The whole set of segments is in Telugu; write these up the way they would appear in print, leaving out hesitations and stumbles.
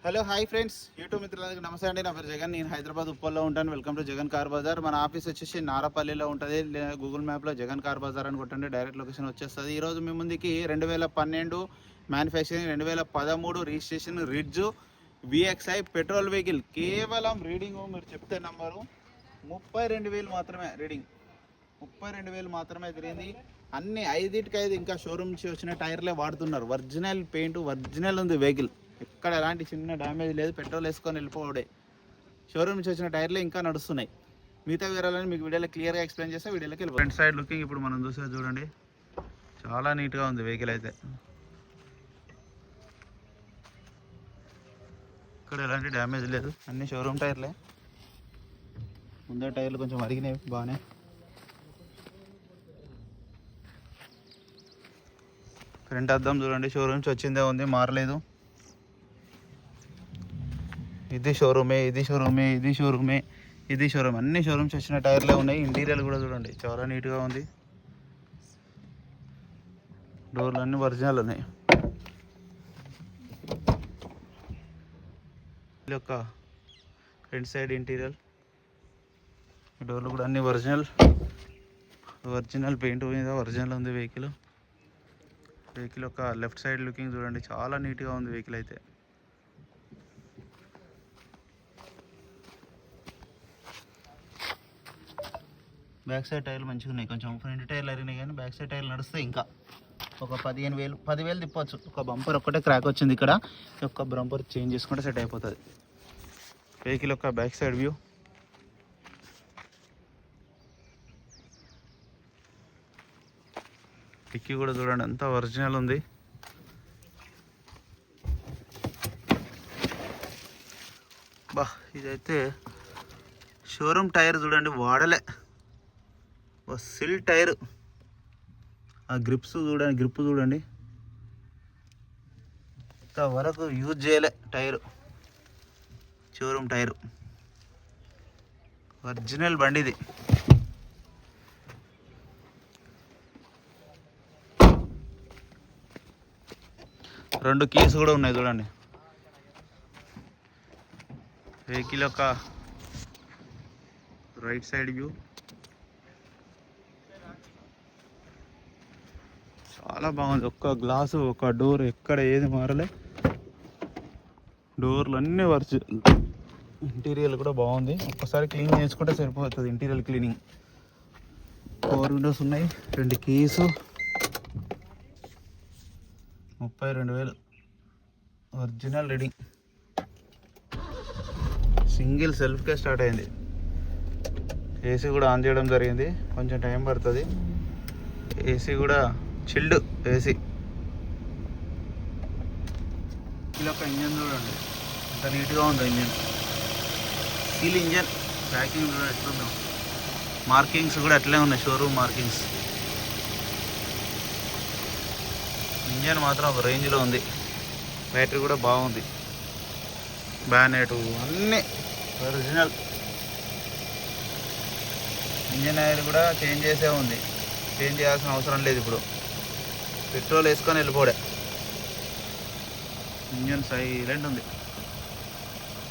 హలో హాయ్ ఫ్రెండ్స్, యూట్యూబ్ మిత్రులందరికీ నమస్తే అండి. నా పేరు జగన్. నేను హైదరాబాద్ ఉప్పల్లో ఉంటాను. Welcome to Jagan car bazaar. మన ఆఫీస్ వచ్చేసి నారపల్లిలో ఉంటుంది. గూగుల్ మ్యాప్లో జగన్ కార్ బజార్ అని కొట్టండి, డైరెక్ట్ లొకేషన్ వచ్చేస్తుంది. ఈరోజు మీ ముందుకి 2012 manufacturing, 2013 registration ridge VXi petrol vehicle. కేవలం రీడింగ్ మీరు చెప్తే నంబరు 32,000 మాత్రమే. రీడింగ్ 32,000 మాత్రమే తిరిగింది. అన్ని 5 ఇంకా షోరూమ్ నుంచి వచ్చిన టైర్లే వాడుతున్నారు. ఒరిజినల్ పెయింట్, ఒరిజినల్ ఉంది వెహికల్. ఎక్కడ ఎలాంటి చిన్న డ్యామేజ్ లేదు. పెట్రోల్ వేసుకొని వెళ్ళిపోవడే. షోరూమ్ నుంచి వచ్చిన టైర్లు ఇంకా నడుస్తున్నాయి. మిగతా వివరాలని మీకు వీడియోలో క్లియర్గా ఎక్స్ప్లెయిన్ చేస్తే వీడియోలోకి వెళ్ళిపోయి. ఫ్రంట్ సైడ్ లుకింగ్ ఇప్పుడు మనం చూసేది చూడండి, చాలా నీట్గా ఉంది వెహికల్ అయితే. ఇక్కడ ఎలాంటి డ్యామేజ్ లేదు, అన్ని షోరూమ్ టైర్లే. ముందర టైర్లు కొంచెం అరిగినాయి బాగానే. ఫ్రంట్ అద్దం చూడండి, షోరూమ్ నుంచి వచ్చిందే ఉంది, మారలేదు. ఇది షోరూమే, ఇది షోరూమే, ఇది షోరూమే, ఇది షోరూమ్. అన్ని షోరూమ్స్ వచ్చిన టైర్లే ఉన్నాయి. ఇంటీరియర్ కూడా చూడండి, చాలా నీట్గా ఉంది. డోర్లు అన్నీ ఒరిజినల్ ఉన్నాయి. ఇది ఒక ఫ్రంట్ సైడ్ ఇంటీరియర్. డోర్లు కూడా అన్ని ఒరిజినల్ పెయింట్ మీద ఒరిజినల్ ఉంది వెహికల్. ఒక లెఫ్ట్ సైడ్ లుకింగ్ చూడండి, చాలా నీట్గా ఉంది వెహికల్ అయితే. బ్యాక్ సైడ్ టైర్లు మంచిగా ఉన్నాయి. కొంచెం ఫ్రంట్ టైర్లు అరిగినాయి కానీ బ్యాక్ సైడ్ టైర్లు నడుస్తాయి. ఇంకా ఒక 10,000 తిప్పవచ్చు. ఒక బంపర్ ఒక్కటే క్రాక్ వచ్చింది ఇక్కడ. ఒక బంపర్ చేంజ్ చేసుకుంటే సెట్ అయిపోతుంది. వెహికల్ యొక్క బ్యాక్ సైడ్ వ్యూ. డిక్కీ కూడా చూడండి, అంతా ఒరిజినల్ ఉంది. బా, ఇదైతే షోరూమ్ టైర్ చూడండి, వాడలే. సిల్ టైర్. ఆ గ్రిప్ చూడండి, ఇంతవరకు యూజ్ చేయలే టైరు. షోరూమ్ టైరు, ఒరిజినల్ బండిది. రెండు కీస్ కూడా ఉన్నాయి చూడండి. వెహికల్ యొక్క రైట్ సైడ్ వ్యూ. చాలా బాగుంది. ఒక్క గ్లాసు, ఒక డోర్, ఎక్కడ ఏది మారలే. డోర్లు అన్నీ ఒరిజినల్. ఇంటీరియర్ కూడా బాగుంది. ఒక్కసారి క్లీన్ చేసుకుంటే సరిపోతుంది. Interior cleaning. 4 విండోస్ ఉన్నాయి, 2 కీసు. 32,000 original reading. సింగిల్ సెల్ఫ్కే స్టార్ట్ అయింది. ఏసీ కూడా ఆన్ చేయడం జరిగింది, కొంచెం టైం పడుతుంది. ఏసీ కూడా చిల్డ్ ఏసీ. ఇలా ఒక ఇంజన్ చూడండి, ఎంత నీట్గా ఉంది ఇంజన్. Seal engine. ప్యాకింగ్ కూడా ఎట్లుందో, మార్కింగ్స్ కూడా అట్లే ఉన్నాయి, షోరూమ్ మార్కింగ్స్. ఇంజన్ మాత్రం ఒక రేంజ్లో ఉంది. బ్యాటరీ కూడా బాగుంది. బ్యానెట్ అన్నీ ఒరిజినల్. ఇంజన్ ఆయిల్ కూడా చేంజ్ చేసే ఉంది, చేంజ్ చేయాల్సిన అవసరం లేదు. ఇప్పుడు పెట్రోల్ వేసుకొని వెళ్ళిపోడే. ఇంజన్ సైలెంట్ ఉంది.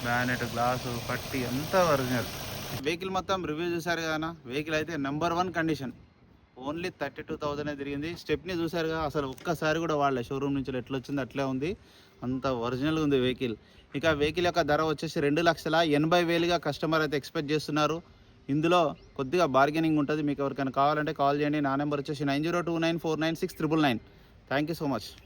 బ్యానెట్, గ్లాసు, పట్టి అంతా ఒరిజినల్. వెహికల్ మొత్తం రివ్యూ చూసారు కదా. వెహికల్ అయితే నెంబర్ 1 కండిషన్. ఓన్లీ 32,000 తిరిగింది. స్టెప్ని చూసారు కదా, అసలు ఒక్కసారి కూడా వాడలే. షోరూమ్ నుంచి ఎట్లా వచ్చింది అట్లే ఉంది, అంత ఒరిజినల్గా ఉంది వెహికల్. ఇక వెహికల్ యొక్క ధర వచ్చేసి 2,80,000గా కస్టమర్ అయితే ఎక్స్పెక్ట్ చేస్తున్నారు. ఇందులో కొద్దిగా బార్గెనింగ్ ఉంటుంది. మీకు ఎవరికైనా కావాలంటే కాల్ చేయండి. నా నెంబర్ వచ్చేసి 9029496999. Thank you so much.